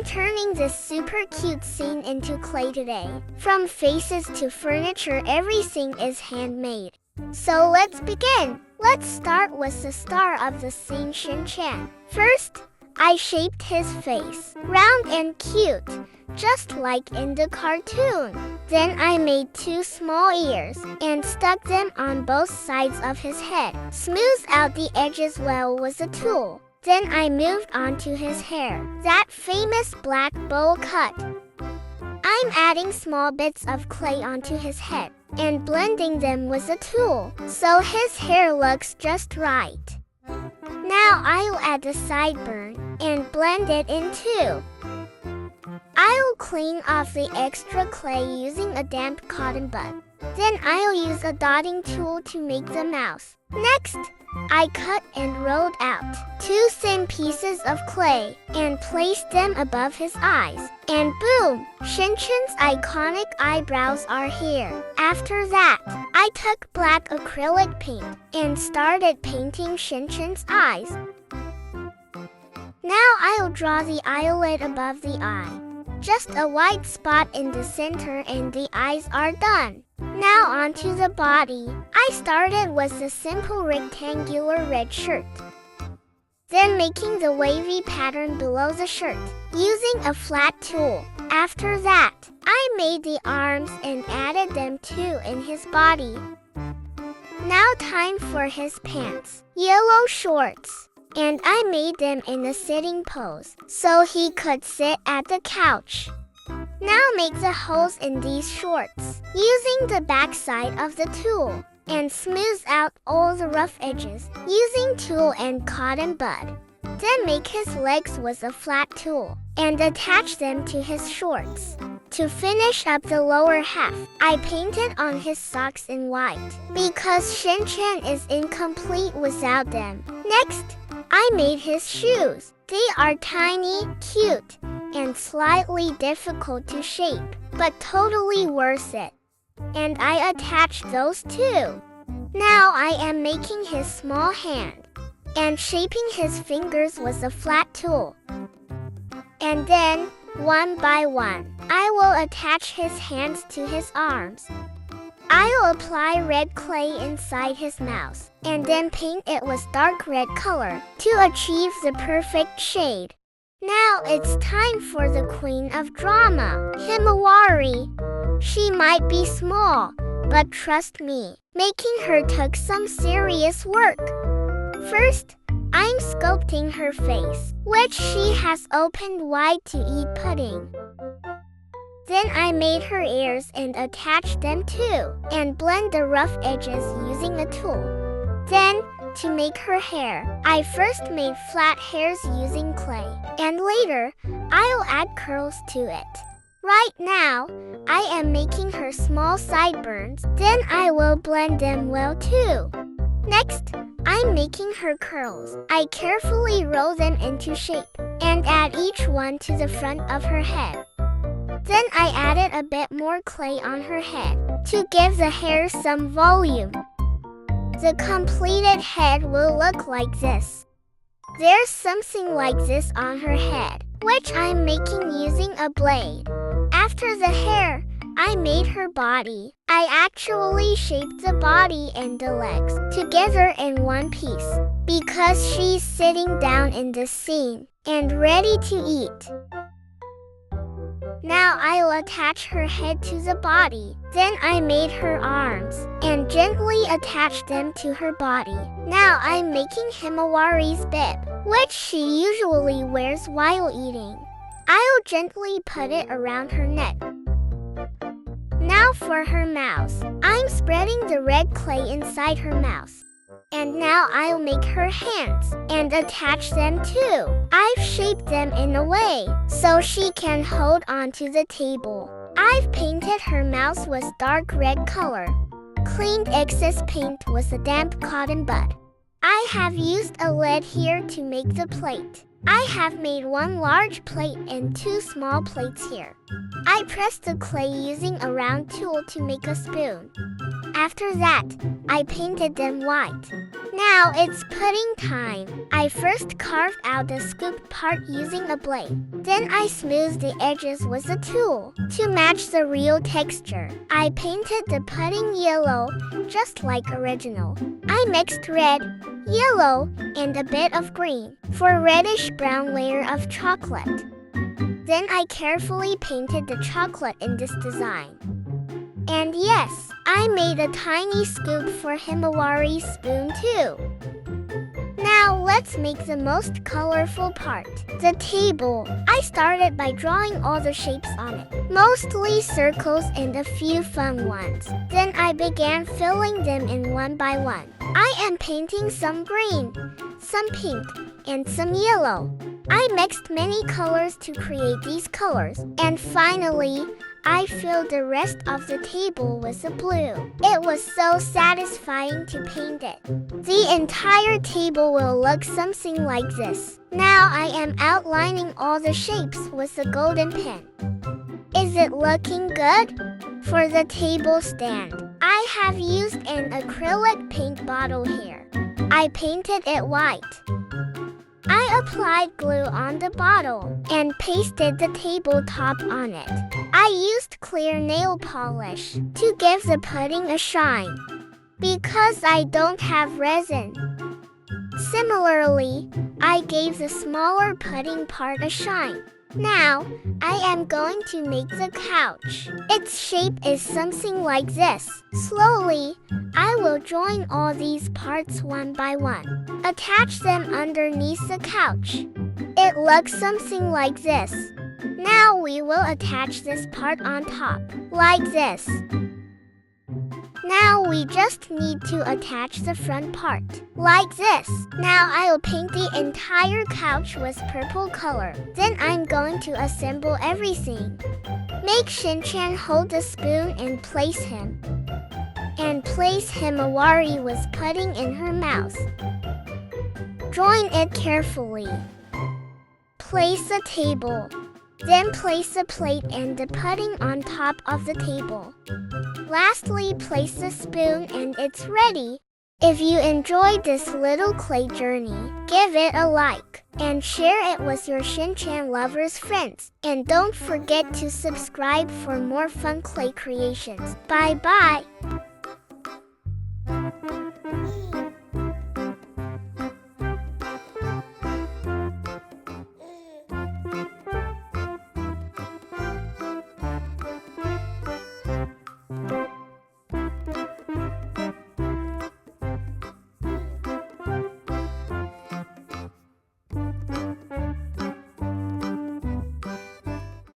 I'm turning this super cute scene into clay today. From faces to furniture, everything is handmade. So let's begin. Let's start with the star of the scene, Shinchan. First, I shaped his face, round and cute, just like in the cartoon. Then I made 2 small ears and stuck them on both sides of his head. Smoothed out the edges well with a tool. Then I moved on to his hair, that famous black bowl cut. I'm adding small bits of clay onto his head and blending them with a tool so his hair looks just right. Now I'll add the sideburn and blend it in too. I'll clean off the extra clay using a damp cotton bud. Then I'll use a dotting tool to make the mouth. Next, I cut and rolled out 2 thin pieces of clay and placed them above his eyes. And boom! Shinchan's iconic eyebrows are here. After that, I took black acrylic paint and started painting Shinchan's eyes. Now I'll draw the eyelid above the eye. Just a white spot in the center and the eyes are done. Now onto the body. I started with a simple rectangular red shirt. Then making the wavy pattern below the shirt, using a flat tool. After that, I made the arms and added them too in his body. Now time for his pants. Yellow shorts. And I made them in a sitting pose, so he could sit at the couch. Now make the holes in these shorts, using the back side of the tool, and smooth out all the rough edges, using tool and cotton bud. Then make his legs with a flat tool, and attach them to his shorts. To finish up the lower half, I painted on his socks in white, because Shinchan is incomplete without them. Next, I made his shoes. They are tiny, cute, and slightly difficult to shape, but totally worth it. And I attached those too. Now I am making his small hand and shaping his fingers with a flat tool. And then, one by one, I will attach his hands to his arms. I'll apply red clay inside his mouth and then paint it with dark red color to achieve the perfect shade. Now it's time for the queen of drama, Himawari. She might be small, but trust me, making her took some serious work. First, I'm sculpting her face, which she has opened wide to eat pudding. Then I made her ears and attached them too, and blend the rough edges using a tool. Then, to make her hair, I first made flat hairs using clay, and later, I'll add curls to it. Right now, I am making her small sideburns, then I will blend them well too. Next, I'm making her curls. I carefully roll them into shape, and add each one to the front of her head. Then I added a bit more clay on her head to give the hair some volume. The completed head will look like this. There's something like this on her head, which I'm making using a blade. After the hair, I made her body. I actually shaped the body and the legs together in one piece because she's sitting down in the scene and ready to eat. Now I'll attach her head to the body. Then I made her arms and gently attached them to her body. Now I'm making Himawari's bib, which she usually wears while eating. I'll gently put it around her neck. Now for her mouth. I'm spreading the red clay inside her mouth. And now I'll make her hands and attach them too. I've shaped them in a way so she can hold onto the table. I've painted her mouth with dark red color. Cleaned excess paint with a damp cotton bud. I have used a lid here to make the plate. I have made 1 large plate and 2 small plates here. I pressed the clay using a round tool to make a spoon. After that, I painted them white. Now it's pudding time. I first carved out the scoop part using a blade. Then I smoothed the edges with a tool to match the real texture. I painted the pudding yellow, just like original. I mixed red, yellow, and a bit of green for a reddish-brown layer of chocolate. Then I carefully painted the chocolate in this design. And yes, I made a tiny scoop for Himawari spoon too. Now let's make the most colorful part, the table. I started by drawing all the shapes on it, mostly circles and a few fun ones. Then I began filling them in one by one. I am painting some green, some pink, and some yellow. I mixed many colors to create these colors. And finally, I filled the rest of the table with the blue. It was so satisfying to paint it. The entire table will look something like this. Now I am outlining all the shapes with a golden pen. Is it looking good? For the table stand, I have used an acrylic paint bottle here. I painted it white. I applied glue on the bottle and pasted the tabletop on it. I used clear nail polish to give the pudding a shine because I don't have resin. Similarly, I gave the smaller pudding part a shine. Now, I am going to make the couch. Its shape is something like this. Slowly, I will join all these parts one by one. Attach them underneath the couch. It looks something like this. Now we will attach this part on top, like this. Now we just need to attach the front part, like this. Now I'll paint the entire couch with purple color. Then I'm going to assemble everything. Make Shinchan hold the spoon and place him. And place Himawari with pudding in her mouth. Join it carefully. Place the table. Then place the plate and the pudding on top of the table. Lastly, place the spoon and it's ready. If you enjoyed this little clay journey, give it a like and share it with your Shinchan lovers friends. And don't forget to subscribe for more fun clay creations. Bye bye!